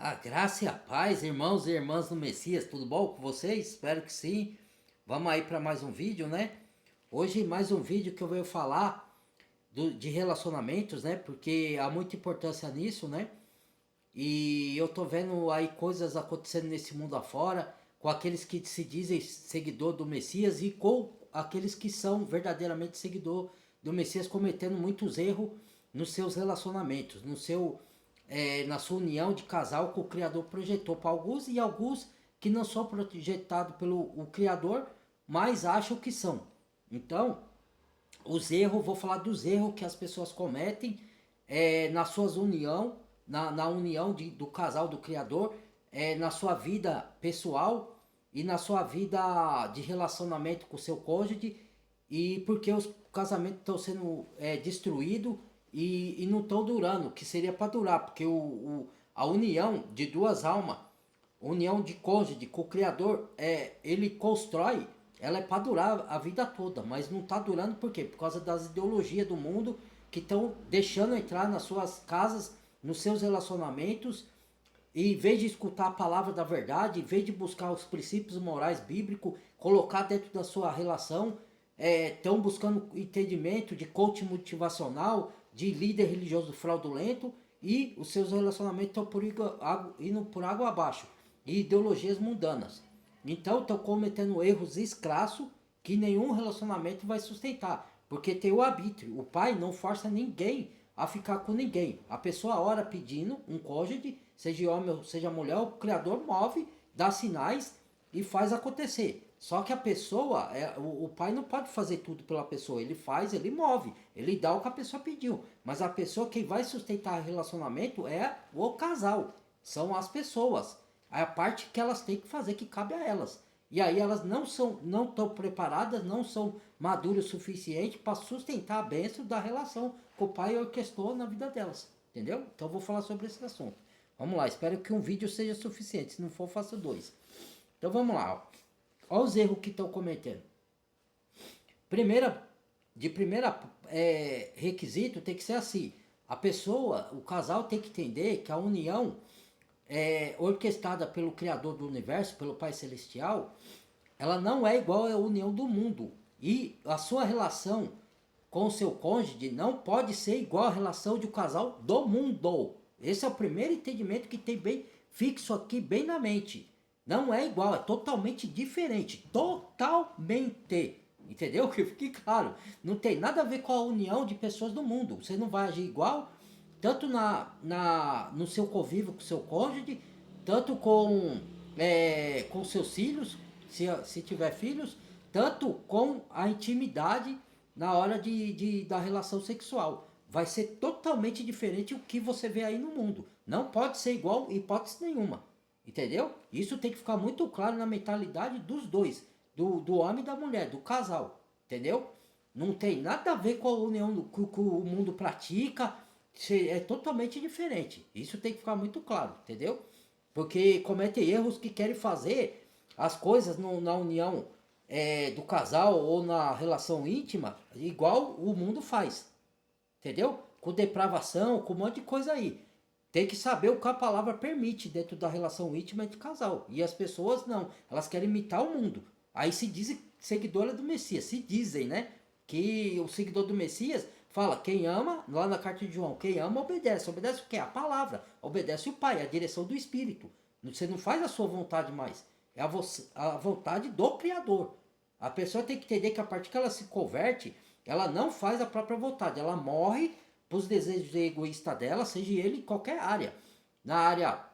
A graça e a paz, irmãos e irmãs do Messias, tudo bom com vocês? Espero que sim. Vamos aí para mais um vídeo, né? Hoje mais um vídeo que eu venho falar de relacionamentos, né? Porque há muita importância nisso, né? E eu tô vendo aí coisas acontecendo nesse mundo afora, com aqueles que se dizem seguidor do Messias e com aqueles que são verdadeiramente seguidor do Messias cometendo muitos erros nos seus relacionamentos, na sua união de casal que o Criador projetou para alguns e alguns que não são projetados pelo o Criador, mas acham que são. Então, os erros, vou falar dos erros que as pessoas cometem na suas união, na união do casal do Criador, na sua vida pessoal e na sua vida de relacionamento com o seu cônjuge, e porque os casamentos estão sendo destruídos e não estão durando, que seria para durar, porque a união de duas almas, união de cônjuge com o Criador, ele constrói, ela é para durar a vida toda, mas não está durando por quê? Por causa das ideologias do mundo que estão deixando entrar nas suas casas, nos seus relacionamentos, e em vez de escutar a palavra da verdade, em vez de buscar os princípios morais bíblicos, colocar dentro da sua relação, estão buscando entendimento de coach motivacional, de líder religioso fraudulento, e os seus relacionamentos estão indo por água abaixo, e ideologias mundanas. Então estão cometendo erros escrassos que nenhum relacionamento vai sustentar, porque tem o arbítrio. O pai não força ninguém a ficar com ninguém. A pessoa ora pedindo um cônjuge, seja homem ou seja mulher, o Criador move, dá sinais e faz acontecer. Só que a pessoa, o pai não pode fazer tudo pela pessoa, ele faz, ele move, ele dá o que a pessoa pediu. Mas a pessoa que vai sustentar o relacionamento é o casal, são as pessoas. A parte que elas têm que fazer que cabe a elas. E aí elas não estão preparadas, não são maduras o suficiente para sustentar a bênção da relação que o pai orquestrou na vida delas. Entendeu? Então eu vou falar sobre esse assunto. Vamos lá, espero que um vídeo seja suficiente. Se não for, faço dois. Então vamos lá. Olha os erros que estão cometendo. Primeira, requisito tem que ser assim. A pessoa, o casal tem que entender que a união orquestrada pelo Criador do Universo, pelo Pai Celestial, ela não é igual à união do mundo. E a sua relação com o seu cônjuge não pode ser igual à relação de um casal do mundo. Esse é o primeiro entendimento que tem bem fixo aqui, bem na mente. Não é igual, é totalmente diferente. Totalmente. Entendeu? Que fique claro. Não tem nada a ver com a união de pessoas do mundo. Você não vai agir igual, tanto no seu convívio com o seu cônjuge, tanto com seus filhos, se tiver filhos, tanto com a intimidade na hora da relação sexual. Vai ser totalmente diferente o que você vê aí no mundo. Não pode ser igual em hipótese nenhuma. Entendeu? Isso tem que ficar muito claro na mentalidade dos dois. Do homem e da mulher, do casal. Entendeu? Não tem nada a ver com a união que o mundo pratica. É totalmente diferente. Isso tem que ficar muito claro. Entendeu? Porque cometem erros que querem fazer as coisas na união do casal ou na relação íntima igual o mundo faz. Entendeu? Com depravação, com um monte de coisa aí. Tem que saber o que a palavra permite dentro da relação íntima de casal. E as pessoas não. Elas querem imitar o mundo. Aí se dizem seguidora do Messias. Se dizem, né? Que o seguidor do Messias fala, quem ama, lá na carta de João, quem ama obedece. Obedece o quê? A palavra. Obedece o Pai, a direção do Espírito. Você não faz a sua vontade mais. É a vontade do Criador. A pessoa tem que entender que a partir que ela se converte, ela não faz a própria vontade. Ela morre para os desejos egoístas dela, seja ele em qualquer área. Na área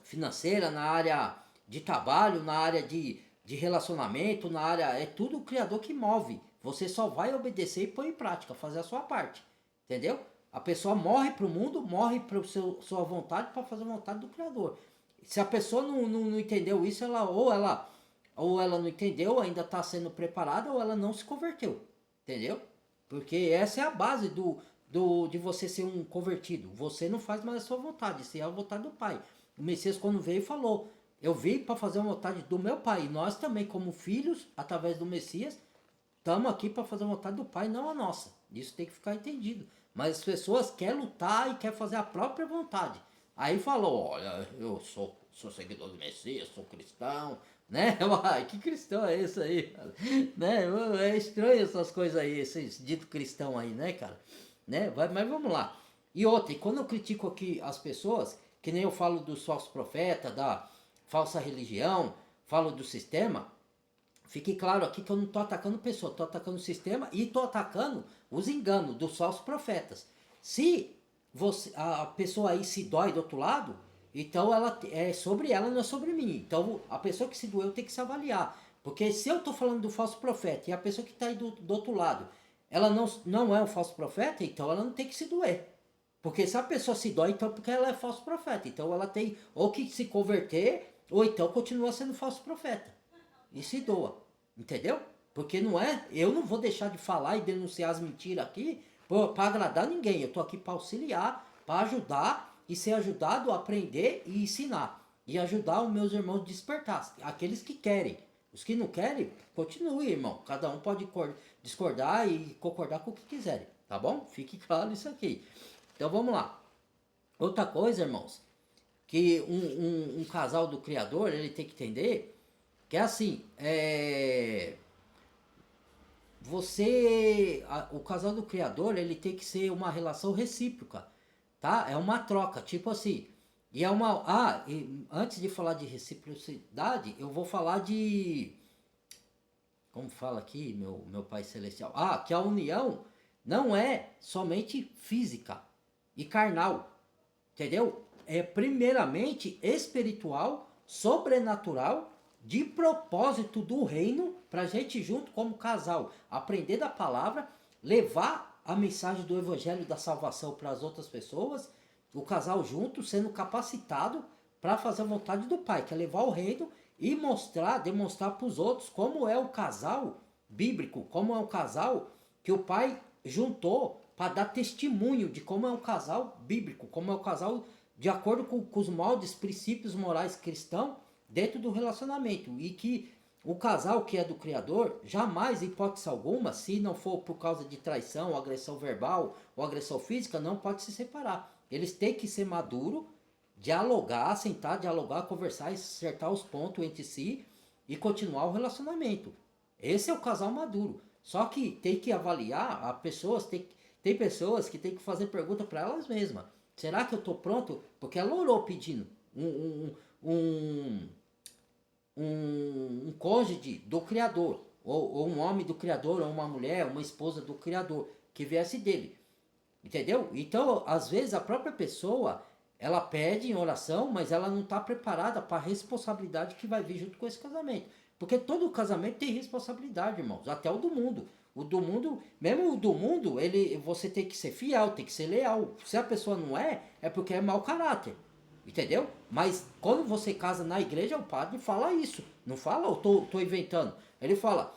financeira, na área de trabalho, na área de relacionamento, na área... É tudo o Criador que move. Você só vai obedecer e pôr em prática, fazer a sua parte. Entendeu? A pessoa morre para o mundo, morre para sua vontade, para fazer a vontade do Criador. Se a pessoa não entendeu isso, ou ela não entendeu, ainda está sendo preparada, ou ela não se converteu. Entendeu? Porque essa é a base de você ser um convertido. Você não faz mais a sua vontade, isso é a vontade do Pai. O Messias, quando veio, falou: eu vim para fazer a vontade do meu Pai. E nós também, como filhos, através do Messias, estamos aqui para fazer a vontade do Pai, não a nossa. Isso tem que ficar entendido. Mas as pessoas querem lutar e querem fazer a própria vontade. Aí falou, olha, eu sou seguidor do Messias, sou cristão, né? Uai, que cristão é esse aí, cara? Né? É estranho essas coisas aí, esses dito cristão aí, né, cara? Né? Mas vamos lá. E outra, e quando eu critico aqui as pessoas, que nem eu falo dos falsos profetas, da falsa religião, falo do sistema, fique claro aqui que eu não estou atacando pessoa, estou atacando o sistema e estou atacando os enganos dos falsos profetas. Se a pessoa aí se dói do outro lado, então ela é sobre ela, não é sobre mim. Então a pessoa que se doeu tem que se avaliar. Porque se eu estou falando do falso profeta e a pessoa que está aí do outro lado, ela não é um falso profeta, então ela não tem que se doer. Porque se a pessoa se dói, então porque ela é falso profeta. Então ela tem ou que se converter, ou então continua sendo falso profeta e se doa, entendeu? Porque não é, eu não vou deixar de falar e denunciar as mentiras aqui para agradar ninguém. Eu tô aqui para auxiliar, para ajudar e ser ajudado a aprender e ensinar e ajudar os meus irmãos a despertar, aqueles que querem. Os que não querem, continue, irmão. Cada um pode discordar e concordar com o que quiserem, tá bom? Fique claro isso aqui. Então vamos lá. Outra coisa, irmãos, que um casal do Criador ele tem que entender que é assim, o casal do Criador, ele tem que ser uma relação recíproca, tá? É uma troca, tipo assim. E é uma, e antes de falar de reciprocidade, eu vou falar de, como fala aqui, meu Pai Celestial? Que a união não é somente física e carnal, entendeu? É primeiramente espiritual, sobrenatural, de propósito do reino, para a gente junto como casal aprender da palavra, levar a mensagem do evangelho da salvação para as outras pessoas, o casal junto sendo capacitado para fazer a vontade do Pai, que é levar o reino e demonstrar para os outros como é o casal bíblico, como é o casal que o Pai juntou para dar testemunho de como é um casal bíblico, como é um casal de acordo com os moldes, princípios morais cristãos dentro do relacionamento. E que o casal que é do Criador, jamais, em hipótese alguma, se não for por causa de traição, agressão verbal ou agressão física, não pode se separar. Eles têm que ser maduros, dialogar, sentar, dialogar, conversar, acertar os pontos entre si e continuar o relacionamento. Esse é o casal maduro. Só que tem que avaliar, tem pessoas que tem que fazer pergunta para elas mesmas. Será que eu estou pronto? Porque ela orou pedindo um, um cônjuge do Criador, ou um homem do Criador, ou uma mulher, uma esposa do Criador, que viesse dele. Entendeu? Então, às vezes, a própria pessoa, ela pede em oração, mas ela não está preparada para a responsabilidade que vai vir junto com esse casamento. Porque todo casamento tem responsabilidade, irmãos. Até o do mundo. O do mundo, mesmo o do mundo, você tem que ser fiel, tem que ser leal. Se a pessoa não é, é porque é mau caráter. Entendeu? Mas quando você casa na igreja, o padre fala isso. Não fala, eu tô inventando. Ele fala,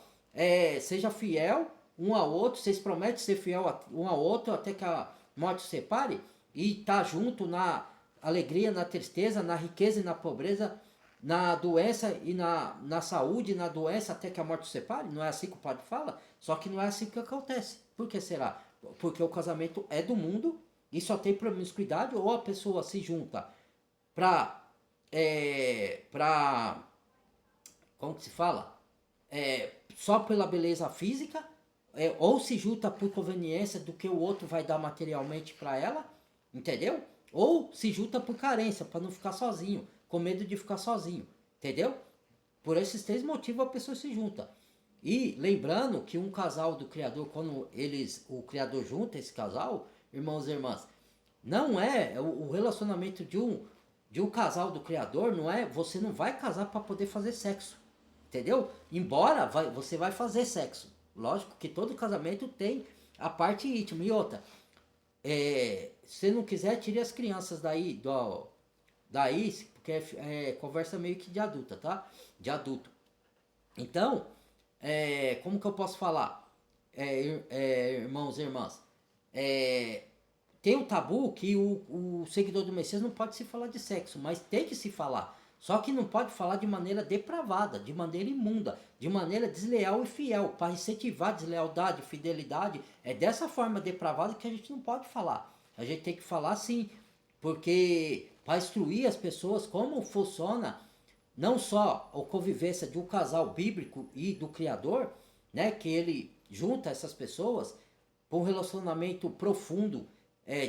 seja fiel um ao outro, vocês prometem ser fiel um ao outro até que a morte separe e tá junto na alegria, na tristeza, na riqueza e na pobreza, na doença e na saúde, na doença até que a morte separe. Não é assim que o padre fala? Só que não é assim que acontece. Por que será? Porque o casamento é do mundo e só tem promiscuidade ou a pessoa se junta para como que se fala? Só pela beleza física, ou se junta por conveniência do que o outro vai dar materialmente para ela, entendeu? Ou se junta por carência, para não ficar sozinho, com medo de ficar sozinho, entendeu? Por esses três motivos a pessoa se junta. E lembrando que um casal do Criador, quando o Criador junta esse casal, irmãos e irmãs, não é o relacionamento de um casal do Criador, não é, você não vai casar para poder fazer sexo, entendeu? Embora você vai fazer sexo, lógico que todo casamento tem a parte íntima. E outra, se não quiser, tire as crianças daí, porque é conversa meio que de adulta, tá? De adulto. Então, como que eu posso falar? Irmãos e irmãs, tem o tabu que o seguidor do Messias não pode se falar de sexo, mas tem que se falar. Só que não pode falar de maneira depravada, de maneira imunda, de maneira desleal e fiel, para incentivar deslealdade, fidelidade. É dessa forma depravada que a gente não pode falar. A gente tem que falar sim, porque para instruir as pessoas como funciona não só a convivência de um casal bíblico e do Criador, né, que ele junta essas pessoas para um relacionamento profundo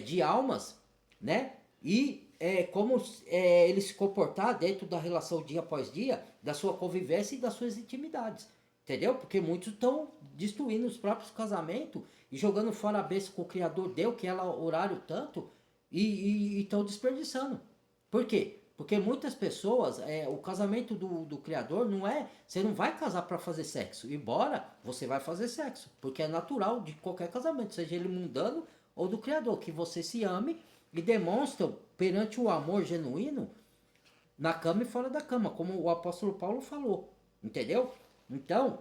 de almas, né, e como ele se comportar dentro da relação dia após dia, da sua convivência e das suas intimidades, entendeu? Porque muitos estão destruindo os próprios casamentos e jogando fora a bênção que o Criador deu, que ela horário tanto, e estão desperdiçando. Por quê? Porque muitas pessoas, o casamento do Criador não é. Você não vai casar para fazer sexo, embora você vai fazer sexo, porque é natural de qualquer casamento, seja ele mundano ou do Criador, que você se ame e demonstra perante o amor genuíno na cama e fora da cama, como o apóstolo Paulo falou, entendeu? Então,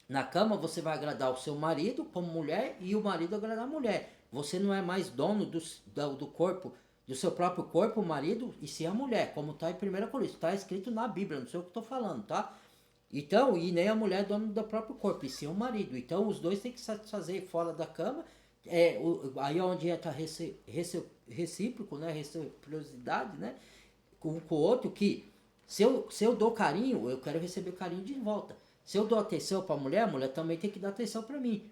na cama você vai agradar o seu marido como mulher e o marido agradar a mulher. Você não é mais dono do corpo, do seu próprio corpo, o marido, e sim a mulher, como está em 1 Coríntios. Está escrito na Bíblia, não sei o que estou falando, tá? Então, e nem a mulher é dona do próprio corpo, e sim o marido. Então, os dois têm que satisfazer fora da cama. Aí é onde entra recíproco, né? Reciprocidade, né? Com o outro, que se eu dou carinho, eu quero receber carinho de volta. Se eu dou atenção para a mulher também tem que dar atenção para mim.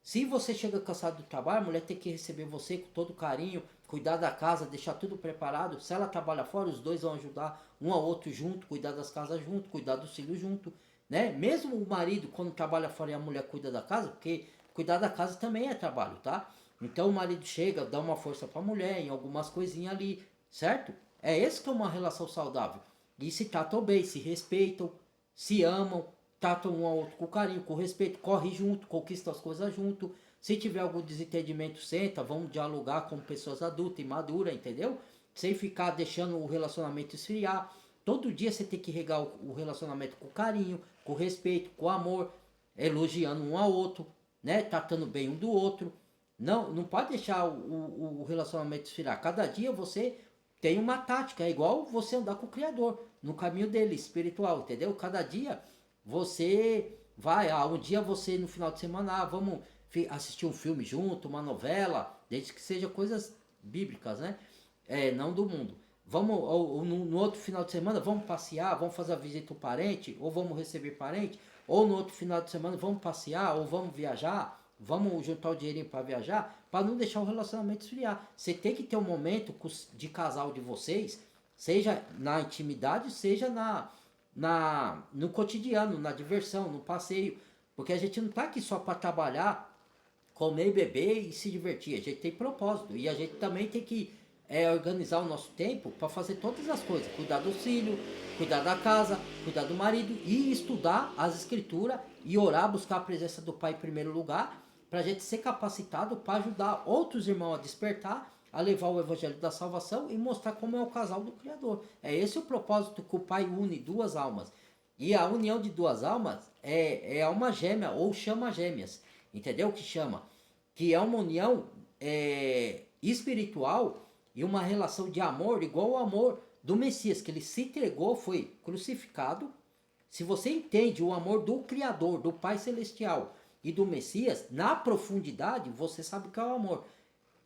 Se você chega cansado do trabalho, a mulher tem que receber você com todo carinho, cuidar da casa, deixar tudo preparado. Se ela trabalha fora, os dois vão ajudar um ao outro junto, cuidar das casas junto, cuidar dos filhos junto, né? Mesmo o marido, quando trabalha fora e a mulher cuida da casa, porque cuidar da casa também é trabalho, tá? Então o marido chega, dá uma força para a mulher em algumas coisinhas ali, certo? É esse que é uma relação saudável. E se tratam bem, se respeitam, se amam, tratam um ao outro com carinho, com respeito, corre junto, conquista as coisas junto. Se tiver algum desentendimento, senta, vamos dialogar como pessoas adultas e maduras, entendeu? Sem ficar deixando o relacionamento esfriar. Todo dia você tem que regar o relacionamento com carinho, com respeito, com amor, elogiando um ao outro, né? Tratando bem um do outro. Não pode deixar o relacionamento esfriar. Cada dia você tem uma tática, é igual você andar com o Criador, no caminho dele, espiritual, entendeu? Cada dia você vai, um dia você no final de semana, vamos assistir um filme junto, uma novela, desde que seja coisas bíblicas, né? Não do mundo. Vamos, ou no outro final de semana, vamos passear, vamos fazer a visita ao parente, ou vamos receber parente, ou no outro final de semana vamos passear, ou vamos viajar, vamos juntar o dinheirinho para viajar, para não deixar o relacionamento esfriar. Você tem que ter um momento de casal de vocês, seja na intimidade, seja no cotidiano, na diversão, no passeio, porque a gente não tá aqui só para trabalhar, comer, beber e se divertir. A gente tem propósito e a gente também tem que organizar o nosso tempo para fazer todas as coisas, cuidar do filho, cuidar da casa, cuidar do marido e estudar as escrituras e orar, buscar a presença do Pai em primeiro lugar, para a gente ser capacitado para ajudar outros irmãos a despertar, a levar o evangelho da salvação e mostrar como é o casal do Criador. É esse o propósito que o Pai une duas almas. E a união de duas almas é alma gêmea ou chama gêmeas, entendeu? Que chama, que é uma união espiritual e uma relação de amor igual ao amor do Messias, que ele se entregou, foi crucificado. Se você entende o amor do Criador, do Pai Celestial e do Messias, na profundidade, você sabe o que é o amor.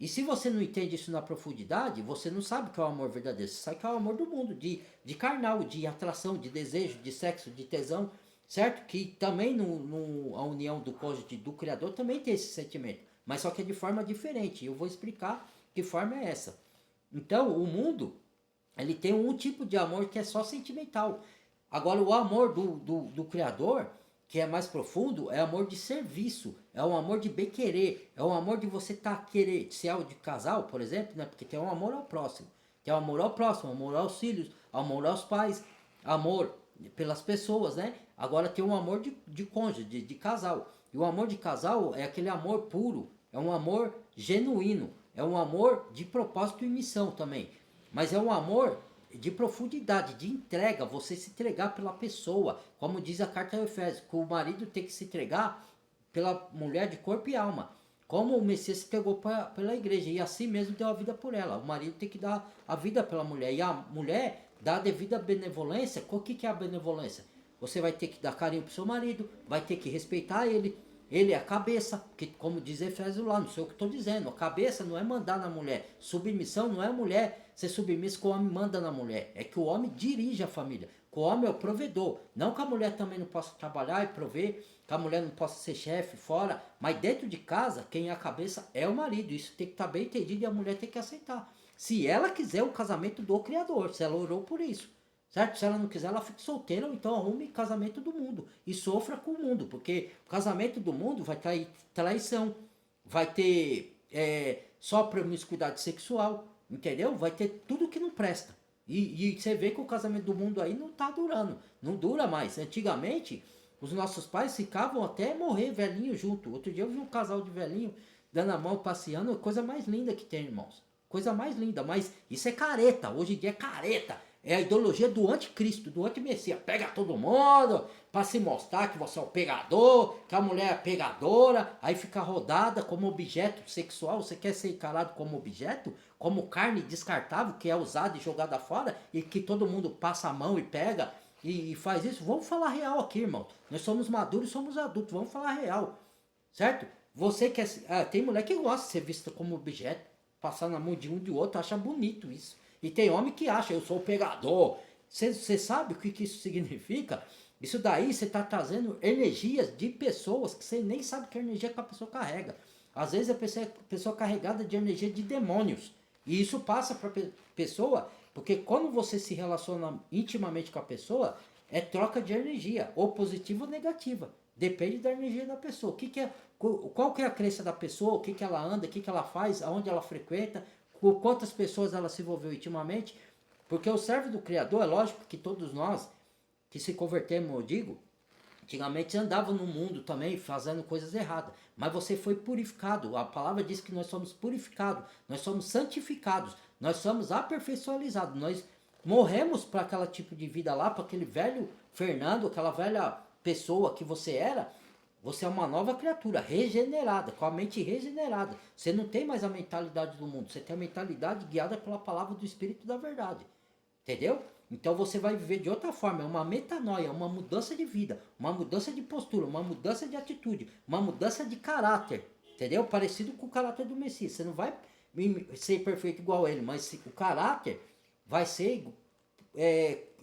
E se você não entende isso na profundidade, você não sabe o que é o amor verdadeiro. Você sabe que é o amor do mundo, de carnal, de atração, de desejo, de sexo, de tesão, certo? Que também a união do cônjuge do Criador também tem esse sentimento, mas só que é de forma diferente. Eu vou explicar que forma é essa. Então, o mundo, ele tem um tipo de amor que é só sentimental. Agora, o amor do Criador, que é mais profundo, é amor de serviço, é um amor de bem-querer, é um amor de você querer ser de casal, por exemplo, né? Porque tem um amor ao próximo. Tem um amor ao próximo, amor aos filhos, amor aos pais, amor pelas pessoas, né? Agora tem um amor de cônjuge, de casal. E o amor de casal é aquele amor puro, é um amor genuíno, é um amor de propósito e missão também. Mas é um amor de profundidade, de entrega, você se entregar pela pessoa, como diz a carta a Efésios, que o marido tem que se entregar pela mulher de corpo e alma, como o Messias se entregou pela igreja, e assim mesmo deu a vida por ela. O marido tem que dar a vida pela mulher, e a mulher dá a devida benevolência. O que é a benevolência? Você vai ter que dar carinho pro seu marido, vai ter que respeitar ele é a cabeça, que como diz Efésios lá, não sei o que estou dizendo, a cabeça não é mandar na mulher, submissão não é a mulher ser submissa que o homem manda na mulher. É que o homem dirige a família. Que o homem é o provedor. Não que a mulher também não possa trabalhar e prover, que a mulher não possa ser chefe fora, mas dentro de casa, quem é a cabeça é o marido. Isso tem que estar bem entendido e a mulher tem que aceitar. Se ela quiser o casamento do Criador, se ela orou por isso. Certo? Se ela não quiser, ela fica solteira ou então arrume casamento do mundo. E sofra com o mundo. Porque o casamento do mundo vai ter traição. Vai ter só promiscuidade sexual. Entendeu? Vai ter tudo que não presta. E você vê que o casamento do mundo aí não tá durando. Não dura mais. Antigamente, os nossos pais ficavam até morrer velhinho junto. Outro dia eu vi um casal de velhinho dando a mão, passeando. Coisa mais linda que tem, irmãos. Coisa mais linda. Mas isso é careta. Hoje em dia é careta. É a ideologia do anticristo, do antimessias. Pega todo mundo para se mostrar que você é o pegador, que a mulher é pegadora, aí fica rodada como objeto sexual. Você quer ser encarado como objeto? Como carne descartável que é usada e jogada fora e que todo mundo passa a mão e pega e faz isso? Vamos falar real aqui, irmão. Nós somos maduros e somos adultos. Vamos falar real, certo? Você quer... tem mulher que gosta de ser vista como objeto, passar na mão de um e de outro, acha bonito isso. E tem homem que acha, eu sou o pegador. Você sabe o que isso significa? Isso daí você está trazendo energias de pessoas que você nem sabe que energia que a pessoa carrega. Às vezes a pessoa é carregada de energia de demônios. E isso passa para a pessoa, porque quando você se relaciona intimamente com a pessoa, é troca de energia, ou positiva ou negativa. Depende da energia da pessoa. Qual que é a crença da pessoa, o que ela anda, o que ela faz, aonde ela frequenta, com quantas pessoas ela se envolveu intimamente, porque o servo do Criador, é lógico que todos nós que se convertemos, eu digo, antigamente andavam no mundo também fazendo coisas erradas, mas você foi purificado. A palavra diz que nós somos purificados, nós somos santificados, nós somos aperfeiçoados, nós morremos para aquele tipo de vida lá, para aquele velho Fernando, aquela velha pessoa que você era. Você é uma nova criatura, regenerada, com a mente regenerada. Você não tem mais a mentalidade do mundo, você tem a mentalidade guiada pela palavra do Espírito da verdade. Entendeu? Então você vai viver de outra forma, é uma metanoia, uma mudança de vida, uma mudança de postura, uma mudança de atitude, uma mudança de caráter. Entendeu? Parecido com o caráter do Messias. Você não vai ser perfeito igual a ele, mas o caráter vai ser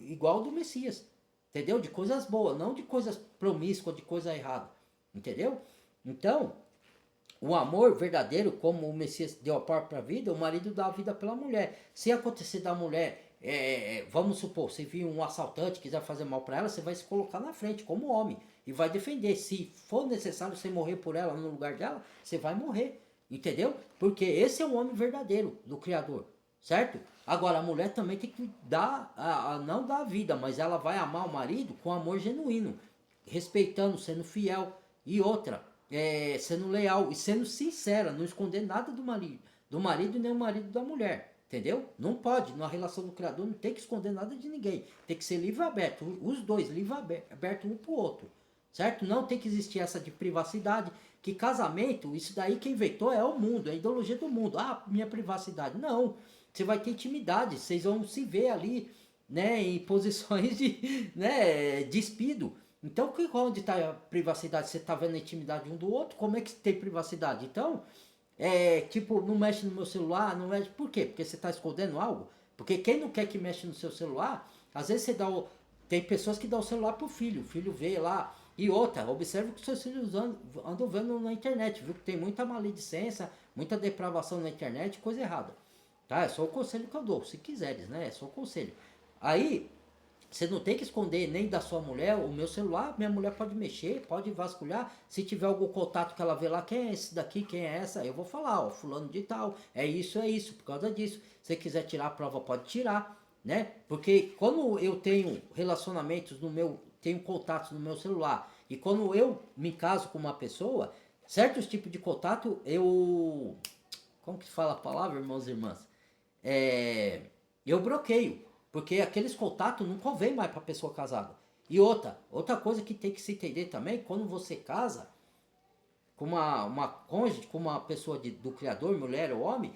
igual ao do Messias. Entendeu? De coisas boas, não de coisas promíscuas, de coisa errada. Entendeu? Então, o amor verdadeiro, como o Messias deu a própria vida, o marido dá a vida pela mulher. Se acontecer da mulher, vamos supor, se vir um assaltante quiser fazer mal para ela, você vai se colocar na frente como homem e vai defender. Se for necessário você morrer por ela no lugar dela, você vai morrer. Entendeu? Porque esse é o homem verdadeiro do Criador. Certo? Agora, a mulher também tem que dar, não dar a vida, mas ela vai amar o marido com amor genuíno, respeitando, sendo fiel. E outra, sendo leal e sendo sincera, não esconder nada do marido nem o marido da mulher, entendeu? Não pode, na relação do Criador não tem que esconder nada de ninguém, tem que ser livre e aberto, os dois, livre e aberto um pro outro, certo? Não tem que existir essa de privacidade, que casamento, isso daí quem inventou é o mundo, é a ideologia do mundo, minha privacidade, não, você vai ter intimidade, vocês vão se ver ali, né, em posições de, né, despido. Então, onde está a privacidade? Você está vendo a intimidade um do outro? Como é que tem privacidade? Então, tipo, não mexe no meu celular, não mexe. Por quê? Porque você está escondendo algo? Porque quem não quer que mexa no seu celular, às vezes você dá tem pessoas que dão o celular pro filho, o filho vê lá. E outra, observe o que seus filhos andam vendo na internet, viu? Que tem muita maledicência, muita depravação na internet, coisa errada. Tá? É só o conselho que eu dou, se quiseres, né? É só o conselho. Aí, você não tem que esconder nem da sua mulher, o meu celular, minha mulher pode mexer, pode vasculhar. Se tiver algum contato que ela vê lá, quem é esse daqui, quem é essa, eu vou falar, ó, fulano de tal, é isso, por causa disso. Se quiser tirar a prova, pode tirar, né? Porque quando eu tenho relacionamentos tenho contatos no meu celular, e quando eu me caso com uma pessoa, certos tipos de contato, como que fala a palavra, irmãos e irmãs? Eu bloqueio. Porque aqueles contatos não convém mais para a pessoa casada. E outra coisa que tem que se entender também, quando você casa com uma cônjuge, com uma pessoa do Criador, mulher ou homem,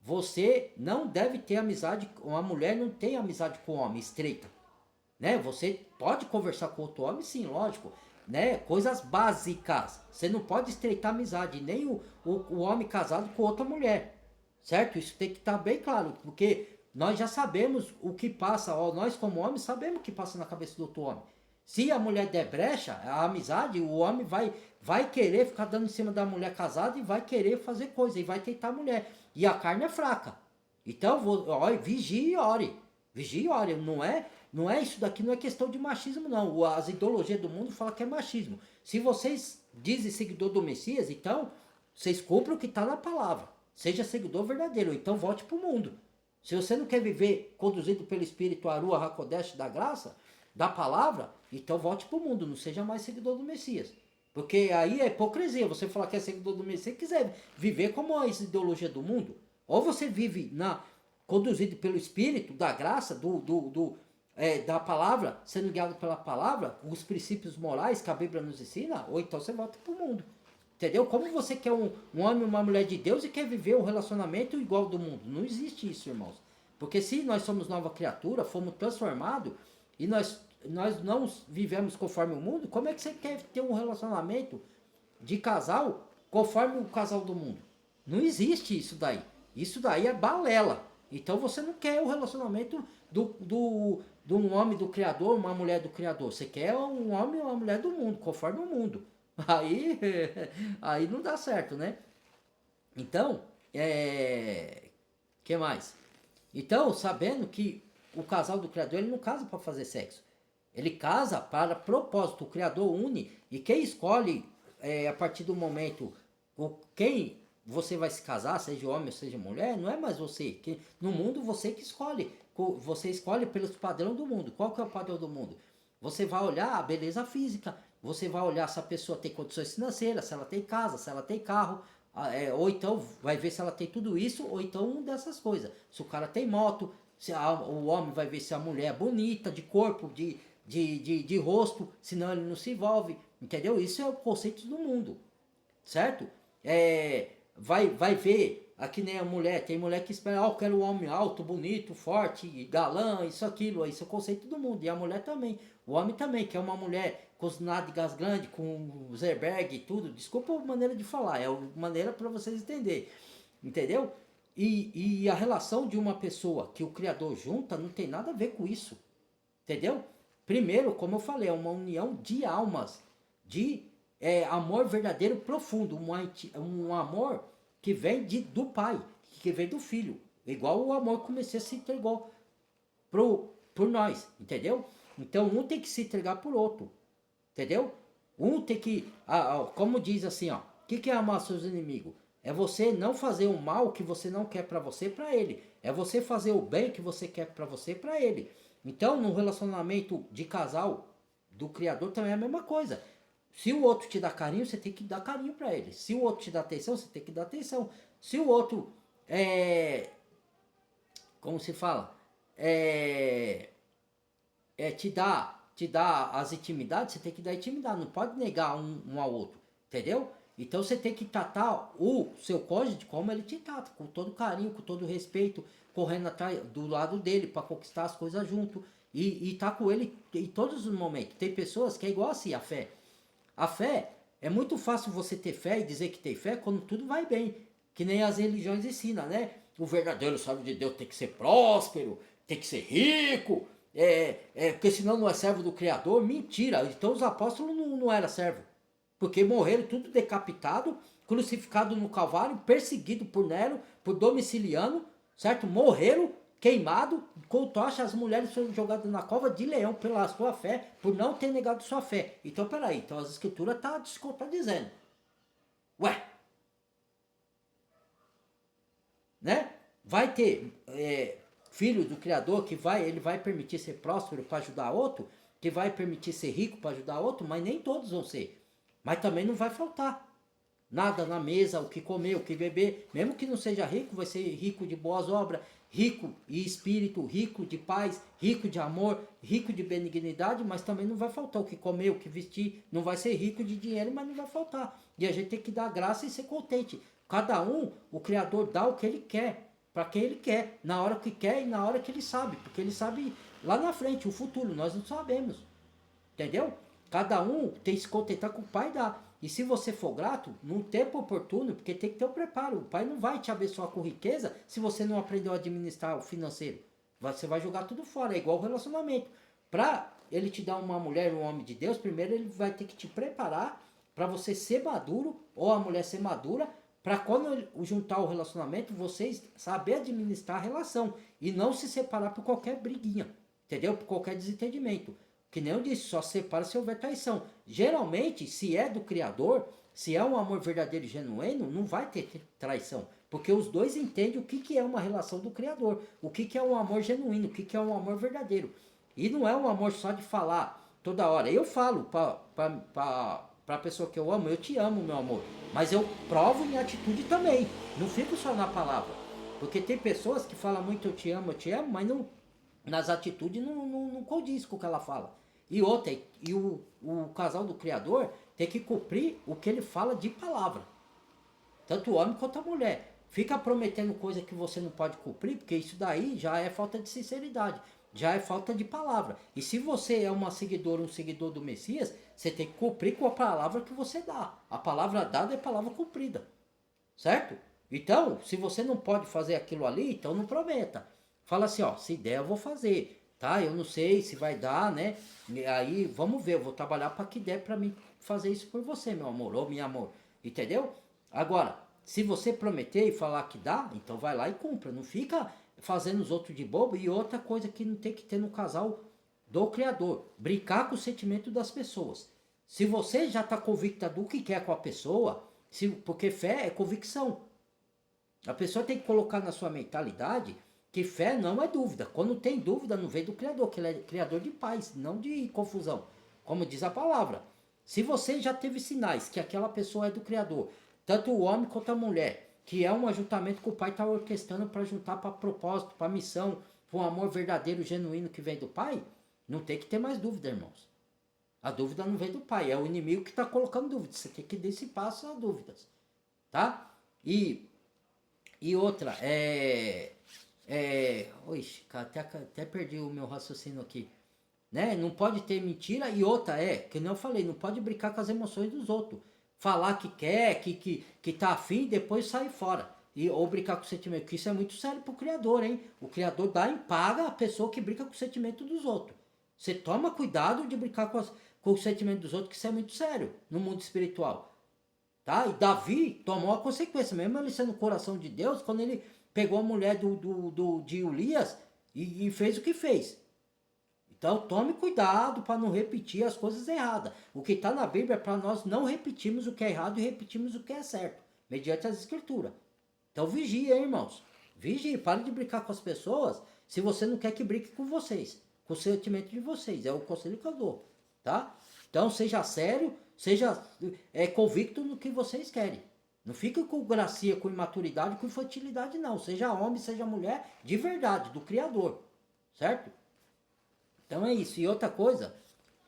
você não deve ter amizade, uma mulher não tem amizade com o homem, estreita. Né? Você pode conversar com outro homem, sim, lógico. Né? Coisas básicas. Você não pode estreitar amizade, nem o homem casado com outra mulher. Certo? Isso tem que estar bem claro, porque nós já sabemos o que passa, ó, nós como homens sabemos o que passa na cabeça do outro homem. Se a mulher der brecha, a amizade, o homem vai querer ficar dando em cima da mulher casada e vai querer fazer coisa, e vai tentar a mulher. E a carne é fraca. Então, vigie e ore. Vigie e ore. Não é isso daqui, não é questão de machismo, não. As ideologias do mundo falam que é machismo. Se vocês dizem seguidor do Messias, então, vocês cumprem o que está na palavra. Seja seguidor verdadeiro, então volte para o mundo. Se você não quer viver conduzido pelo Espírito Arua Hakodesh da graça, da palavra, então volte para o mundo, não seja mais seguidor do Messias. Porque aí é hipocrisia, você falar que é seguidor do Messias e quiser viver como a ideologia do mundo. Ou você vive conduzido pelo Espírito, da graça, da palavra, sendo guiado pela palavra, os princípios morais que a Bíblia nos ensina, ou então você volta para o mundo. Entendeu? Como você quer um homem e uma mulher de Deus e quer viver um relacionamento igual ao do mundo? Não existe isso, irmãos. Porque se nós somos nova criatura, fomos transformados e nós não vivemos conforme o mundo, como é que você quer ter um relacionamento de casal conforme o casal do mundo? Não existe isso daí. Isso daí é balela. Então você não quer o relacionamento de um homem do Criador, uma mulher do Criador. Você quer um homem e uma mulher do mundo, conforme o mundo. Aí não dá certo, né? Então, que mais? Então, sabendo que o casal do Criador, ele não casa para fazer sexo. Ele casa para propósito. O Criador une e quem escolhe a partir do momento quem você vai se casar, seja homem ou seja mulher, não é mais você. No mundo você que escolhe. Você escolhe pelos padrões do mundo. Qual que é o padrão do mundo? Você vai olhar a beleza física. Você vai olhar se a pessoa tem condições financeiras, se ela tem casa, se ela tem carro, ou então vai ver se ela tem tudo isso, ou então uma dessas coisas. Se o cara tem moto, o homem vai ver se a mulher é bonita, de corpo, de rosto, senão ele não se envolve, entendeu? Isso é o conceito do mundo, certo? Vai ver, aqui nem a mulher, tem mulher que espera, eu quero um homem alto, bonito, forte, galã, isso, aquilo, isso é o conceito do mundo, e a mulher também. O homem também quer uma mulher com os nádegas grandes, com Zerberg e tudo. Desculpa a maneira de falar, é uma maneira para vocês entenderem. Entendeu? E a relação de uma pessoa que o Criador junta não tem nada a ver com isso. Entendeu? Primeiro, como eu falei, é uma união de almas, de amor verdadeiro profundo, um amor que vem do Pai, que vem do Filho. Igual o amor que o Messias se entregou por nós, entendeu? Então um tem que se entregar por outro, entendeu? Um tem que, como diz assim, ó, o que é amar seus inimigos? É você não fazer o mal que você não quer para você, para ele. É você fazer o bem que você quer para você, para ele. Então, no relacionamento de casal do Criador também é a mesma coisa. Se o outro te dá carinho, você tem que dar carinho para ele. Se o outro te dá atenção, você tem que dar atenção. Se o outro como se fala? Te dá as intimidades, você tem que dar intimidade, não pode negar um ao outro, entendeu? Então você tem que tratar o seu cônjuge como ele te trata, com todo carinho, com todo respeito, correndo atrás do lado dele para conquistar as coisas junto e tá com ele em todos os momentos. Tem pessoas que é igual assim a fé. A fé é muito fácil você ter fé e dizer que tem fé quando tudo vai bem, que nem as religiões ensinam, né? O verdadeiro servo de Deus tem que ser próspero, tem que ser rico, porque senão não é servo do Criador. Mentira, então os apóstolos não eram servo, porque morreram tudo decapitado, crucificado no Calvário, perseguido por Nero, por Domiciliano, certo? Morreram queimado com tocha, as mulheres foram jogadas na cova de leão pela sua fé, por não ter negado sua fé. Então peraí, então as escrituras tá dizendo, ué, né? Vai ter filho do Criador que ele vai permitir ser próspero para ajudar outro, que vai permitir ser rico para ajudar outro, mas nem todos vão ser. Mas também não vai faltar nada na mesa, o que comer, o que beber. Mesmo que não seja rico, vai ser rico de boas obras, rico de espírito, rico de paz, rico de amor, rico de benignidade, mas também não vai faltar o que comer, o que vestir. Não vai ser rico de dinheiro, mas não vai faltar. E a gente tem que dar graça e ser contente. Cada um, o Criador dá o que ele quer, para quem ele quer, na hora que quer e na hora que ele sabe, porque ele sabe lá na frente, o futuro, nós não sabemos, entendeu? Cada um tem que se contentar com o Pai dá. E se você for grato, no tempo oportuno, porque tem que ter o preparo, o Pai não vai te abençoar com riqueza se você não aprendeu a administrar o financeiro. Você vai jogar tudo fora, é igual o relacionamento. Pra ele te dar uma mulher, um homem de Deus, primeiro ele vai ter que te preparar para você ser maduro, ou a mulher ser madura, para quando juntar o relacionamento, vocês saber administrar a relação e não se separar por qualquer briguinha, entendeu? Por qualquer desentendimento. Que nem eu disse, só separa se houver traição. Geralmente, se é do Criador, se é um amor verdadeiro e genuíno, não vai ter traição. Porque os dois entendem o que é uma relação do Criador, o que é um amor genuíno, o que é um amor verdadeiro. E não é um amor só de falar toda hora. Eu falo para a pessoa que eu amo, eu te amo, meu amor. Mas eu provo em atitude também. Não fico só na palavra. Porque tem pessoas que falam muito eu te amo, mas não, nas atitudes não condiz com o que ela fala. E outra, o casal do Criador tem que cumprir o que ele fala de palavra. Tanto o homem quanto a mulher. Fica prometendo coisa que você não pode cumprir, porque isso daí já é falta de sinceridade. Já é falta de palavra. E se você é uma seguidora, um seguidor do Messias, você tem que cumprir com a palavra que você dá. A palavra dada é palavra cumprida. Certo? Então, se você não pode fazer aquilo ali, então não prometa. Fala assim, ó, se der eu vou fazer, tá? Eu não sei se vai dar, né? E aí, vamos ver, eu vou trabalhar para que der para mim fazer isso por você, meu amor, ou meu amor. Entendeu? Agora, se você prometer e falar que dá, então vai lá e cumpra. Não fica fazendo os outros de bobo. E outra coisa que não tem que ter no casal do Criador, brincar com o sentimento das pessoas. Se você já está convicta do que quer com a pessoa, porque fé é convicção. A pessoa tem que colocar na sua mentalidade que fé não é dúvida. Quando tem dúvida, não vem do Criador, que ele é Criador de paz, não de confusão. Como diz a palavra. Se você já teve sinais que aquela pessoa é do Criador, tanto o homem quanto a mulher, que é um ajuntamento que o Pai está orquestrando para juntar para propósito, para missão, para um amor verdadeiro, genuíno que vem do Pai, não tem que ter mais dúvida, irmãos. A dúvida não vem do Pai, é o inimigo que está colocando dúvidas. Você tem que dissipar essas dúvidas, tá? E outra, Oxe, cara, até perdi o meu raciocínio aqui. Né? Não pode ter mentira. E outra, que nem eu falei, não pode brincar com as emoções dos outros. Falar que quer, que tá afim e depois sair fora. Ou brincar com o sentimento. Que isso é muito sério pro Criador, hein? O Criador dá e paga a pessoa que brinca com o sentimento dos outros. Você toma cuidado de brincar com o sentimento dos outros, que isso é muito sério no mundo espiritual. Tá? E Davi tomou a consequência, mesmo ele sendo o coração de Deus, quando ele pegou a mulher de Urias e fez o que fez. Então tome cuidado para não repetir as coisas erradas. O que está na Bíblia é para nós não repetirmos o que é errado e repetirmos o que é certo, mediante as escrituras. Então vigie, irmãos. Vigie, pare de brincar com as pessoas se você não quer que brinque com vocês, com o sentimento de vocês. É o conselho que eu dou. Tá? Então seja sério, seja convicto no que vocês querem. Não fique com gracia, com imaturidade, com infantilidade, não. Seja homem, seja mulher, de verdade, do Criador. Certo? Então é isso. E outra coisa,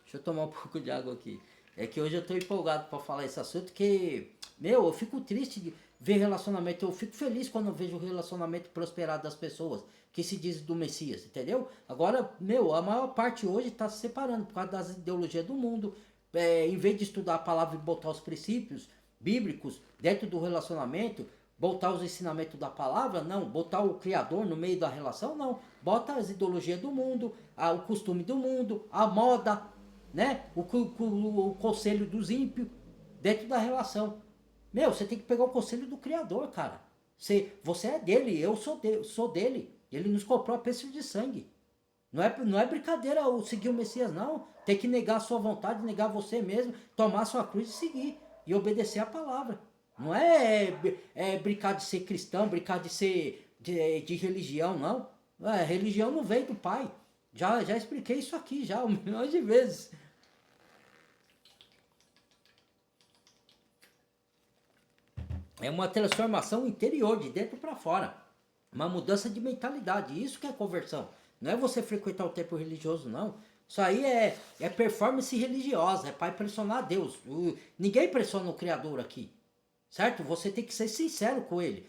deixa eu tomar um pouco de água aqui. É que hoje eu estou empolgado para falar esse assunto, que, eu fico triste de ver relacionamento. Eu fico feliz quando eu vejo o relacionamento prosperar das pessoas que se dizem do Messias, entendeu? Agora, a maior parte hoje está se separando por causa das ideologias do mundo. Em vez de estudar a palavra e botar os princípios bíblicos dentro do relacionamento, botar os ensinamentos da palavra, não. Botar o Criador no meio da relação, não. Bota as ideologias do mundo, o costume do mundo, a moda, né? O conselho dos ímpios dentro da relação. Você tem que pegar o conselho do Criador, cara. Você é dele, eu sou dele. Ele nos comprou a preço de sangue. Não é brincadeira seguir o Messias, não. Tem que negar a sua vontade, negar você mesmo, tomar a sua cruz e seguir. E obedecer a palavra. Não é brincar de ser cristão, brincar de ser de religião, não. Religião não vem do Pai. Já expliquei isso aqui, já, milhões de vezes. É uma transformação interior, de dentro para fora. Uma mudança de mentalidade. Isso que é conversão. Não é você frequentar o templo religioso, não. Isso aí é performance religiosa. É para impressionar a Deus. Ninguém impressiona o Criador aqui. Certo? Você tem que ser sincero com ele.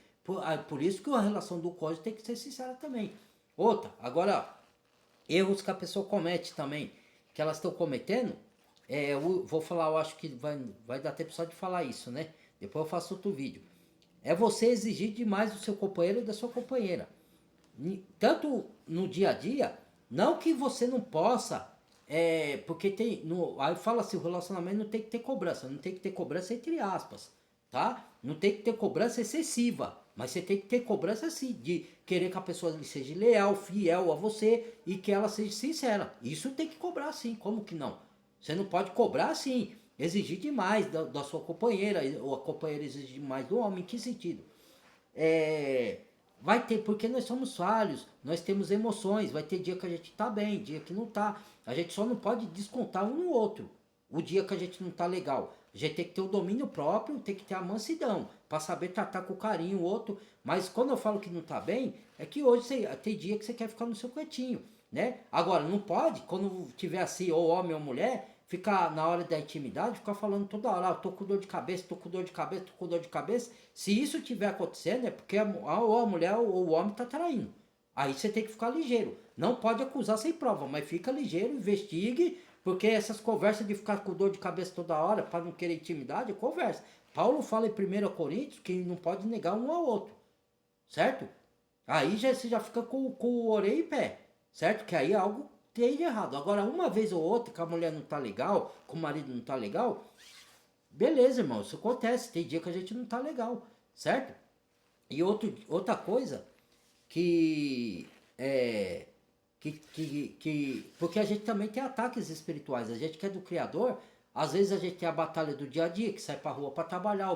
Por isso que a relação do cônjuge tem que ser sincera também. Outra, agora, erros que a pessoa comete também, que elas estão cometendo, eu vou falar, eu acho que vai dar tempo só de falar isso, né? Depois eu faço outro vídeo. É você exigir demais do seu companheiro e da sua companheira. tanto no dia a dia, não que você não possa, porque tem, aí fala assim, o relacionamento não tem que ter cobrança, não tem que ter cobrança entre aspas, tá? Não tem que ter cobrança excessiva, mas você tem que ter cobrança sim, de querer que a pessoa seja leal, fiel a você e que ela seja sincera. Isso tem que cobrar sim, como que não? Você não pode cobrar sim, exigir demais da sua companheira, ou a companheira exigir demais do homem, em que sentido? É, vai ter, porque nós somos falhos, nós temos emoções, vai ter dia que a gente tá bem, dia que não tá. A gente só não pode descontar um no outro. O dia que a gente não tá legal. A gente tem que ter o domínio próprio, tem que ter a mansidão, para saber tratar com carinho o outro. Mas quando eu falo que não tá bem, é que hoje tem dia que você quer ficar no seu cantinho, né? Agora, não pode, quando tiver assim, ou homem ou mulher, ficar na hora da intimidade, ficar falando toda hora, ah, eu tô com dor de cabeça, tô com dor de cabeça, tô com dor de cabeça. Se isso tiver acontecendo, é porque ou a mulher ou o homem tá traindo. Aí você tem que ficar ligeiro. Não pode acusar sem prova, mas fica ligeiro, investigue, porque essas conversas de ficar com dor de cabeça toda hora para não querer intimidade, é conversa. Paulo fala em 1 Coríntios que não pode negar um ao outro, certo? Aí você já fica com o orelha em pé, certo? Que aí algo tem de errado. Agora, uma vez ou outra que a mulher não tá legal, que o marido não tá legal, beleza, irmão, isso acontece. Tem dia que a gente não tá legal, certo? E outra coisa que é porque a gente também tem ataques espirituais. A gente que é do Criador, às vezes a gente tem a batalha do dia a dia, que sai pra rua para trabalhar,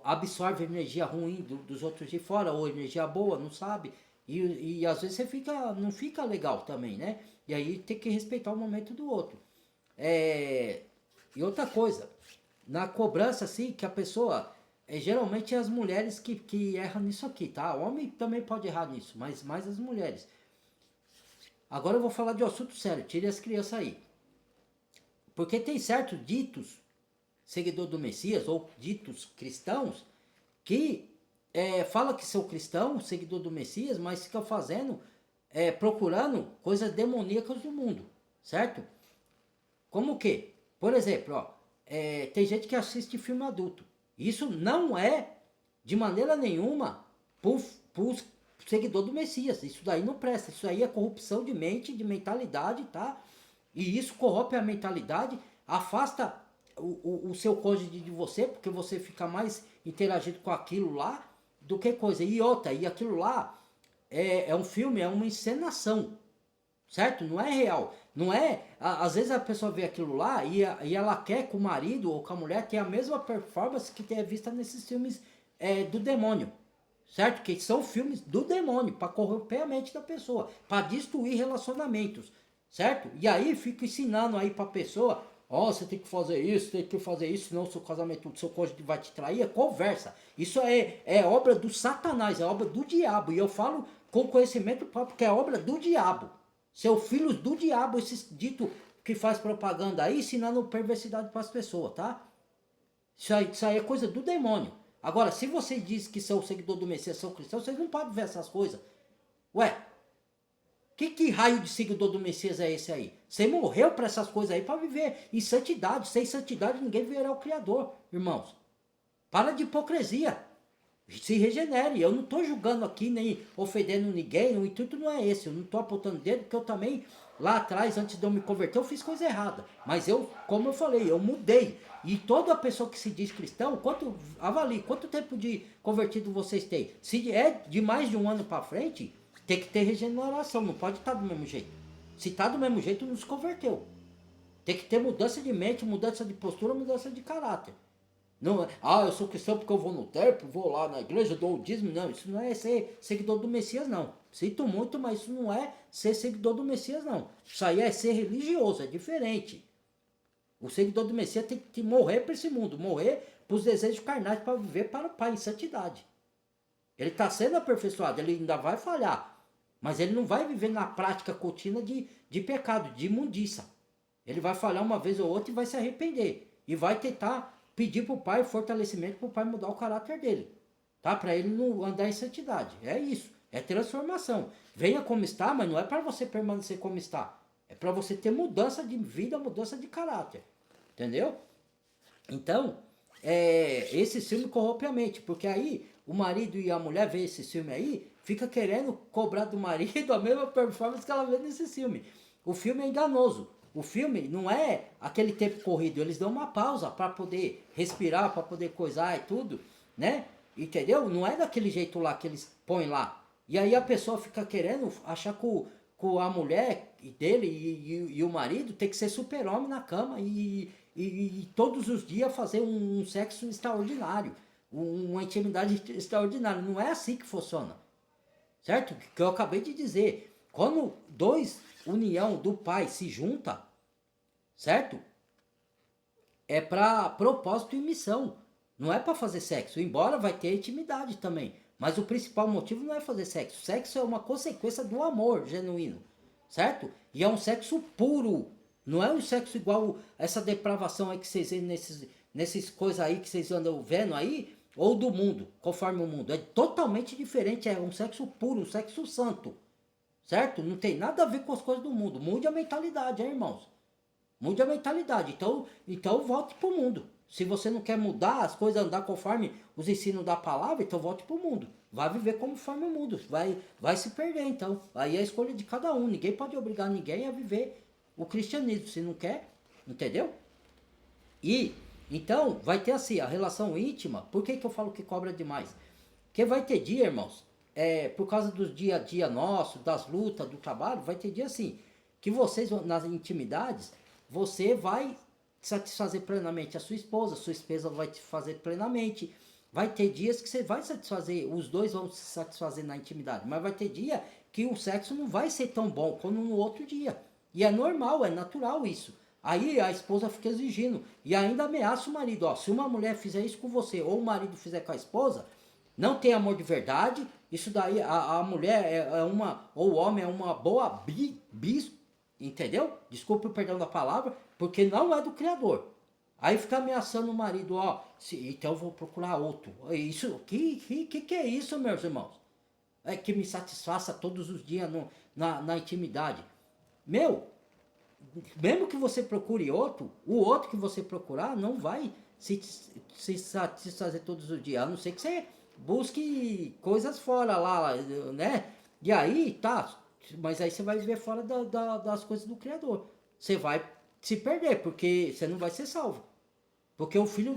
absorve energia ruim dos outros de fora, ou energia boa, não sabe. E às vezes não fica legal também, né? E aí tem que respeitar o momento do outro. É, e outra coisa, na cobrança, assim, que a pessoa. Geralmente é as mulheres que erram nisso aqui, tá? O homem também pode errar nisso, mas mais as mulheres. Agora eu vou falar de um assunto sério, tire as crianças aí. Porque tem certos ditos, seguidor do Messias, ou ditos cristãos, que fala que são cristãos, seguidor do Messias, mas ficam fazendo, procurando coisas demoníacas do mundo, certo? Como o quê? Por exemplo, ó, tem gente que assiste filme adulto. Isso não é, de maneira nenhuma, por seguidor do Messias. Isso daí não presta. Isso aí é corrupção de mente, de mentalidade, tá? E isso corrompe a mentalidade, afasta o seu cônjuge de você, porque você fica mais interagido com aquilo lá do que coisa. E outra, e aquilo lá é um filme, é uma encenação, certo? Não é real. Não é. Às vezes a pessoa vê aquilo lá e ela quer que o marido ou com a mulher tenha a mesma performance que é vista nesses filmes do demônio. Certo? Que são filmes do demônio, para corromper a mente da pessoa, para destruir relacionamentos, certo? E aí fica ensinando aí para a pessoa, ó, você tem que fazer isso, senão o seu casamento, o seu cônjuge vai te trair, é conversa. Isso é obra do Satanás, é obra do diabo, e eu falo com conhecimento próprio que é obra do diabo. Seu filho do diabo, esse dito que faz propaganda aí, ensinando perversidade para as pessoas, tá? Isso aí é coisa do demônio. Agora, se você diz que são seguidor do Messias, são cristãos, vocês não podem ver essas coisas. Ué, que raio de seguidor do Messias é esse aí? Você morreu para essas coisas aí para viver em santidade. Sem santidade ninguém verá o Criador, irmãos. Para de hipocrisia. Se regenere. Eu não estou julgando aqui, nem ofendendo ninguém. O intuito não é esse. Eu não estou apontando dedo, porque eu também, lá atrás, antes de eu me converter, eu fiz coisa errada. Mas eu, como eu falei, eu mudei. E toda pessoa que se diz cristão, avalie, quanto tempo de convertido vocês têm? Se é de mais de um ano para frente, tem que ter regeneração. Não pode estar do mesmo jeito. Se está do mesmo jeito, não se converteu. Tem que ter mudança de mente, mudança de postura, mudança de caráter. Não, eu sou cristão porque eu vou no templo, vou lá na igreja, dou o dízimo. Não, isso não é ser seguidor do Messias, não. Sinto muito, mas isso não é ser seguidor do Messias, não. Isso aí é ser religioso, é diferente. O seguidor do Messias tem que morrer para esse mundo, morrer para os desejos carnais, para viver para o Pai em santidade. Ele está sendo aperfeiçoado, ele ainda vai falhar, mas ele não vai viver na prática contínua de pecado, de imundiça. Ele vai falhar uma vez ou outra e vai se arrepender. E vai tentar pedir para o Pai fortalecimento para o Pai mudar o caráter dele. Tá? Para ele não andar em santidade. É isso. É transformação. Venha como está, mas não é para você permanecer como está. É para você ter mudança de vida, mudança de caráter. Entendeu? Então, esse filme corrompe a mente. Porque aí o marido e a mulher veem esse filme aí, fica querendo cobrar do marido a mesma performance que ela vê nesse filme. O filme é enganoso. O filme não é aquele tempo corrido, eles dão uma pausa para poder respirar, para poder coisar e tudo, né? Entendeu? Não é daquele jeito lá que eles põem lá. E aí a pessoa fica querendo achar que a mulher dele e o marido tem que ser super-homem na cama e todos os dias fazer um sexo extraordinário, uma intimidade extraordinária. Não é assim que funciona, certo? Que eu acabei de dizer. Quando dois união do pai se junta, certo? É para propósito e missão. Não é para fazer sexo, embora vai ter intimidade também. Mas o principal motivo não é fazer sexo. Sexo é uma consequência do amor genuíno, certo? E é um sexo puro. Não é um sexo igual essa depravação aí que vocês veem nesses coisas aí que vocês andam vendo aí, ou do mundo, conforme o mundo. É totalmente diferente, é um sexo puro, um sexo santo, certo? Não tem nada a ver com as coisas do mundo. Mude a mentalidade, hein, irmãos? Mude a mentalidade. Então volte para o mundo. Se você não quer mudar as coisas, andar conforme os ensinos da palavra, então volte para o mundo. Vai viver conforme o mundo. Vai se perder, então. Aí é a escolha de cada um. Ninguém pode obrigar ninguém a viver o cristianismo. Se não quer, entendeu? E, então, vai ter assim, a relação íntima. Por que eu falo que cobra demais? Porque vai ter dia, irmãos, por causa do dia a dia nosso, das lutas, do trabalho, vai ter dia assim, que vocês, nas intimidades, você vai satisfazer plenamente a sua esposa vai te fazer plenamente. Vai ter dias que você vai satisfazer, os dois vão se satisfazer na intimidade, mas vai ter dia que o sexo não vai ser tão bom como no outro dia. E é normal, é natural isso. Aí a esposa fica exigindo e ainda ameaça o marido. Ó, se uma mulher fizer isso com você ou o marido fizer com a esposa, não tem amor de verdade. Isso daí, a mulher é uma, ou o homem é uma boa bis, entendeu? Desculpe o perdão da palavra, porque não é do Criador. Aí fica ameaçando o marido, ó, então eu vou procurar outro. Isso, que é isso, meus irmãos? É que me satisfaça todos os dias na intimidade. Meu, mesmo que você procure outro, o outro que você procurar não vai se satisfazer todos os dias, a não ser que você busque coisas fora lá, né? E aí, tá, mas aí você vai viver fora das coisas do Criador. Você vai se perder, porque você não vai ser salvo. Porque o filho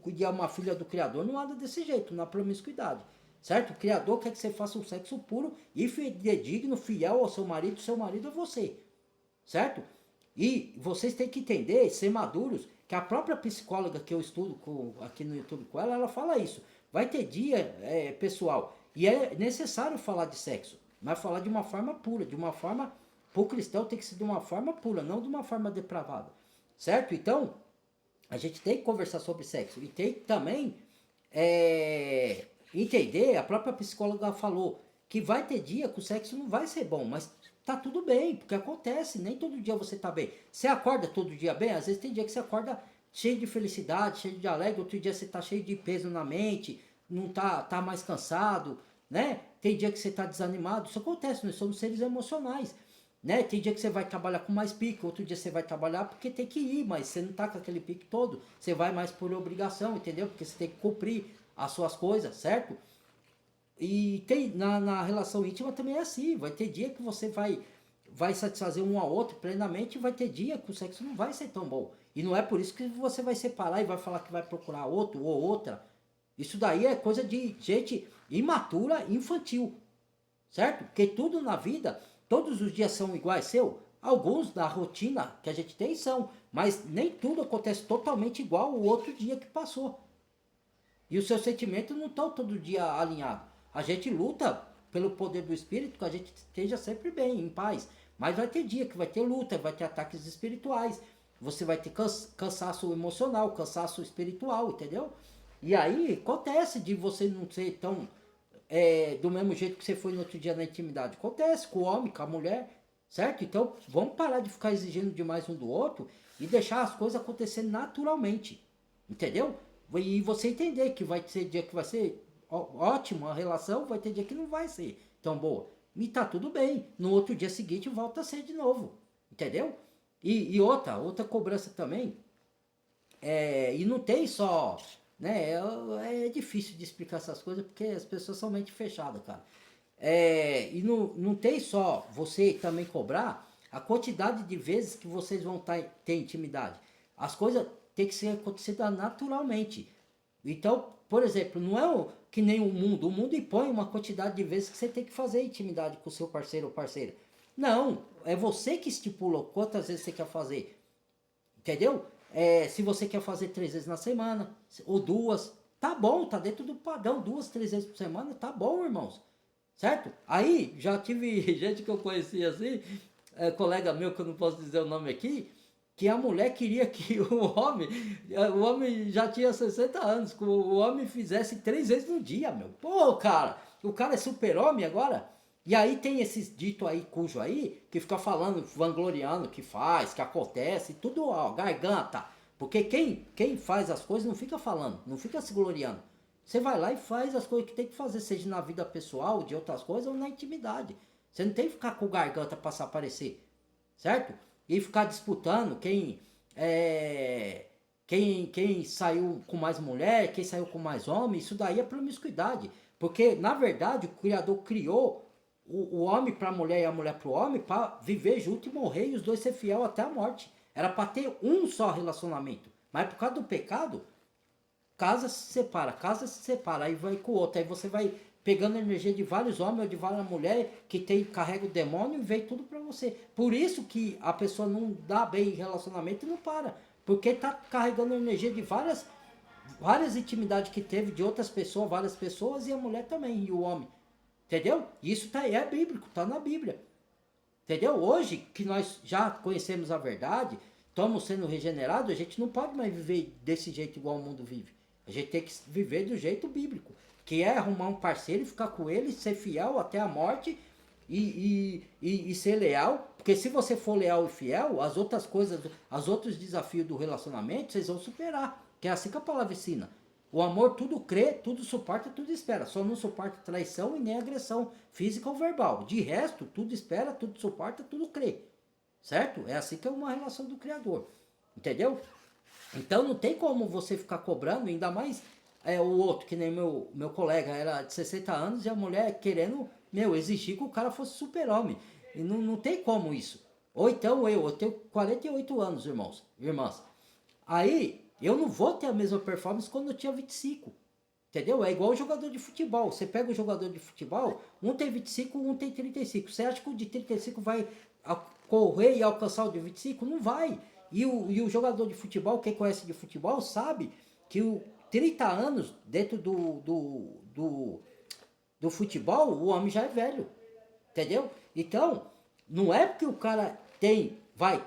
e uma filha do Criador não anda desse jeito, na promiscuidade. Certo? O Criador quer que você faça um sexo puro e fidedigno, fiel ao seu marido é você. Certo? E vocês têm que entender, ser maduros, que a própria psicóloga que eu estudo aqui no YouTube com ela fala isso. Vai ter dia, pessoal, e é necessário falar de sexo, mas falar de uma forma pura, de uma forma, para o cristão tem que ser de uma forma pura, não de uma forma depravada. Certo? Então, a gente tem que conversar sobre sexo e tem que também entender, a própria psicóloga falou, que vai ter dia que o sexo não vai ser bom, mas tá tudo bem, porque acontece, nem todo dia você tá bem. Você acorda todo dia bem? Às vezes tem dia que você acorda cheio de felicidade, cheio de alegre, outro dia você tá cheio de peso na mente, não tá mais cansado, né? Tem dia que você tá desanimado, isso acontece, nós somos seres emocionais, né? Tem dia que você vai trabalhar com mais pique, outro dia você vai trabalhar porque tem que ir, mas você não tá com aquele pique todo, você vai mais por obrigação, entendeu? Porque você tem que cumprir as suas coisas, certo? E tem na relação íntima também é assim. Vai ter dia que você vai satisfazer um ao outro plenamente, e vai ter dia que o sexo não vai ser tão bom. E não é por isso que você vai separar e vai falar que vai procurar outro ou outra. Isso daí é coisa de gente imatura, infantil, certo? Porque tudo na vida, todos os dias são iguais seu. Alguns da rotina que a gente tem são, mas nem tudo acontece totalmente igual o outro dia que passou. E os seus sentimentos não estão todo dia alinhados. A gente luta pelo poder do Espírito que a gente esteja sempre bem, em paz. Mas vai ter dia que vai ter luta, vai ter ataques espirituais. Você vai ter cansaço emocional, cansaço espiritual, entendeu? E aí acontece de você não ser tão do mesmo jeito que você foi no outro dia na intimidade. Acontece com o homem, com a mulher, certo? Então vamos parar de ficar exigindo demais um do outro e deixar as coisas acontecerem naturalmente, entendeu? E você entender que vai ter dia que vai ser ótimo a relação, vai ter dia que não vai ser tão boa. E tá tudo bem. No outro dia seguinte volta a ser de novo. Entendeu? E outra cobrança também. E não tem só. Né, é difícil de explicar essas coisas porque as pessoas são mente fechada, cara. E não tem só você também cobrar a quantidade de vezes que vocês vão ter intimidade. As coisas têm que ser acontecidas naturalmente. Então, por exemplo, não é que nem o mundo. O mundo impõe uma quantidade de vezes que você tem que fazer intimidade com o seu parceiro ou parceira. Não, é você que estipula quantas vezes você quer fazer. Entendeu? Se você quer fazer 3 vezes na semana, ou duas, tá bom, tá dentro do padrão. 2, 3 vezes por semana, tá bom, irmãos. Certo? Aí, já tive gente que eu conhecia assim, colega meu, que eu não posso dizer o nome aqui, que a mulher queria que o homem já tinha 60 anos, que o homem fizesse 3 vezes no dia, meu. Pô, cara, o cara é super-homem agora? E aí tem esses dito aí, cujo aí, que fica falando, vangloriando que faz, que acontece, tudo, ó, garganta. Porque quem faz as coisas não fica falando, não fica se gloriando. Você vai lá e faz as coisas que tem que fazer, seja na vida pessoal, de outras coisas, ou na intimidade. Você não tem que ficar com garganta para se aparecer, certo? E ficar disputando quem saiu com mais mulher, quem saiu com mais homem, isso daí é promiscuidade. Porque, na verdade, o Criador criou o homem para a mulher e a mulher para o homem para viver junto e morrer e os dois ser fiel até a morte. Era para ter um só relacionamento. Mas por causa do pecado, casa se separa, aí vai com o outro. Aí você vai pegando a energia de vários homens ou de várias mulheres que carrega o demônio e vem tudo para você. Por isso que a pessoa não dá bem em relacionamento e não para. Porque tá carregando a energia de várias intimidades que teve de outras pessoas, várias pessoas, e a mulher também, e o homem. Entendeu? Isso é bíblico, tá na Bíblia. Entendeu? Hoje que nós já conhecemos a verdade, estamos sendo regenerados, a gente não pode mais viver desse jeito igual o mundo vive. A gente tem que viver do jeito bíblico, que é arrumar um parceiro e ficar com ele, ser fiel até a morte e ser leal. Porque se você for leal e fiel, as outras coisas, os outros desafios do relacionamento, vocês vão superar. Que é assim que a palavra ensina. O amor tudo crê, tudo suporta, tudo espera. Só não suporta traição e nem agressão física ou verbal. De resto, tudo espera, tudo suporta, tudo crê. Certo? É assim que é uma relação do Criador. Entendeu? Então não tem como você ficar cobrando, ainda mais o outro, que nem meu colega, era de 60 anos e a mulher querendo, exigir que o cara fosse super-homem. E não tem como isso. Ou então eu tenho 48 anos, irmãos, irmãs. Aí eu não vou ter a mesma performance quando eu tinha 25. Entendeu? É igual o jogador de futebol. Você pega o jogador de futebol, um tem 25, um tem 35. Você acha que o de 35 vai correr e alcançar o de 25? Não vai. E o jogador de futebol, quem conhece de futebol, sabe que o 30 anos dentro do futebol, o homem já é velho. Entendeu? Então, não é porque o cara tem,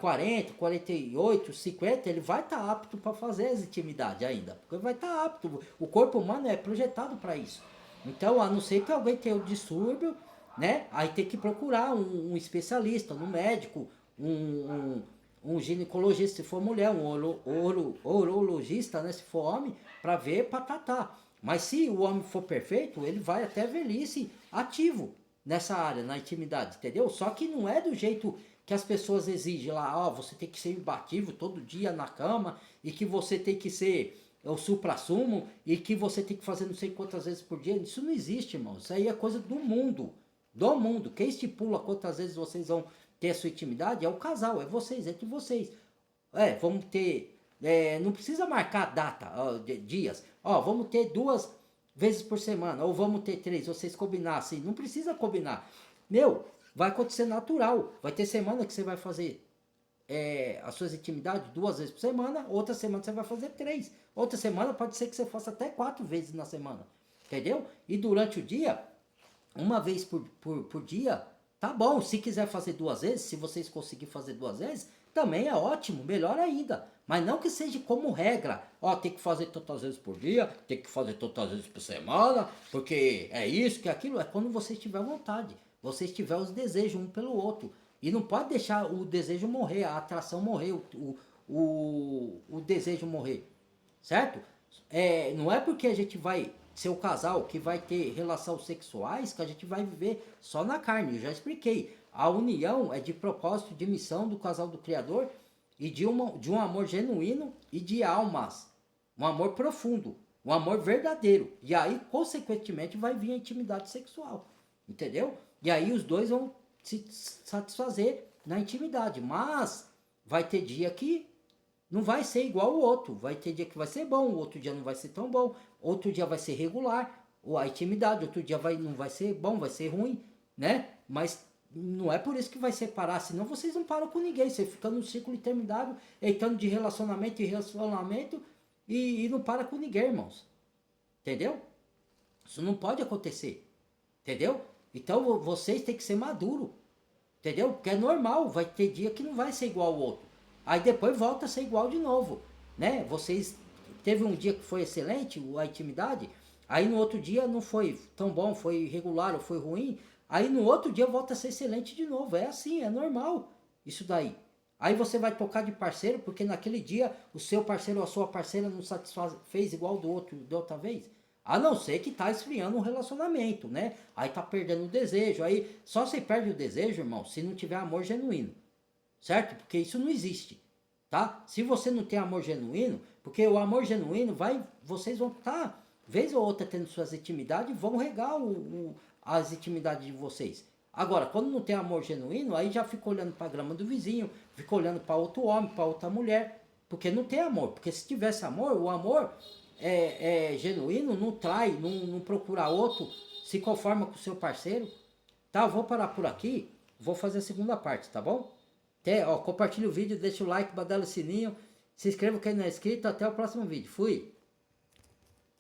40, 48, 50, ele vai estar apto para fazer as intimidades ainda. Porque vai estar apto. O corpo humano é projetado para isso. Então, a não ser que alguém tenha um distúrbio, né? Aí tem que procurar um especialista, um médico, um ginecologista se for mulher, um urologista, né, se for homem, para ver, para tratar. Mas se o homem for perfeito, ele vai até velhice ativo nessa área, na intimidade, entendeu? Só que não é do jeito que as pessoas exigem lá, ó, você tem que ser imbatível todo dia na cama, e que você tem que ser o supra-sumo, e que você tem que fazer não sei quantas vezes por dia. Isso não existe, irmão. Isso aí é coisa do mundo. Do mundo. Quem estipula quantas vezes vocês vão ter a sua intimidade é o casal, é vocês, entre vocês. Vamos ter. Não precisa marcar data, dias. Vamos ter 2 vezes por semana, ou vamos ter 3, vocês combinar assim. Não precisa combinar. Vai acontecer natural. Vai ter semana que você vai fazer as suas intimidades 2 vezes por semana, outra semana você vai fazer 3. Outra semana pode ser que você faça até 4 vezes na semana. Entendeu? E durante o dia, uma vez por dia, tá bom. Se quiser fazer 2 vezes, se vocês conseguirem fazer 2 vezes, também é ótimo, melhor ainda. Mas não que seja como regra. Tem que fazer tantas vezes por dia, tem que fazer tantas vezes por semana, porque é isso, que aquilo. É quando você tiver vontade, você tiver os desejos um pelo outro. E não pode deixar o desejo morrer, a atração morrer, o desejo morrer. Certo? Não é porque a gente vai ser o casal que vai ter relações sexuais que a gente vai viver só na carne. Eu já expliquei. A união é de propósito, de missão do casal do Criador e de um amor genuíno e de almas. Um amor profundo, um amor verdadeiro. E aí, consequentemente, vai vir a intimidade sexual. entendeu? E aí os dois vão se satisfazer na intimidade, mas vai ter dia que não vai ser igual o outro, vai ter dia que vai ser bom, outro dia não vai ser tão bom, outro dia vai ser regular, ou a intimidade, outro dia não vai ser bom, vai ser ruim, né? Mas não é por isso que vai separar, senão vocês não param com ninguém, você fica num ciclo interminável, entrando de relacionamento em relacionamento e não para com ninguém, irmãos. Entendeu? Isso não pode acontecer. Entendeu? Então vocês têm que ser maduros. Entendeu? Porque é normal, vai ter dia que não vai ser igual ao outro. Aí depois volta a ser igual de novo, né? Vocês teve um dia que foi excelente, a intimidade, aí no outro dia não foi tão bom, foi regular ou foi ruim, aí no outro dia volta a ser excelente de novo. É assim, é normal isso daí. Aí você vai tocar de parceiro porque naquele dia o seu parceiro ou a sua parceira não fez igual do outro da outra vez. A não ser que tá esfriando um relacionamento, né? Aí tá perdendo o desejo. Aí só se perde o desejo, irmão, se não tiver amor genuíno. Certo? Porque isso não existe. Tá? Se você não tem amor genuíno, porque o amor genuíno vai, vocês vão estar, vez ou outra, tendo suas intimidades, vão regar as intimidades de vocês. Agora, quando não tem amor genuíno, aí já fica olhando para a grama do vizinho, fica olhando para outro homem, para outra mulher, porque não tem amor. Porque se tivesse amor, o amor é genuíno, não trai, não procura outro, se conforma com o seu parceiro. Tá, eu vou parar por aqui, vou fazer a segunda parte, tá bom? Até, ó, compartilha o vídeo, deixa o like, badala o sininho, se inscreva quem não é inscrito, até o próximo vídeo. Fui!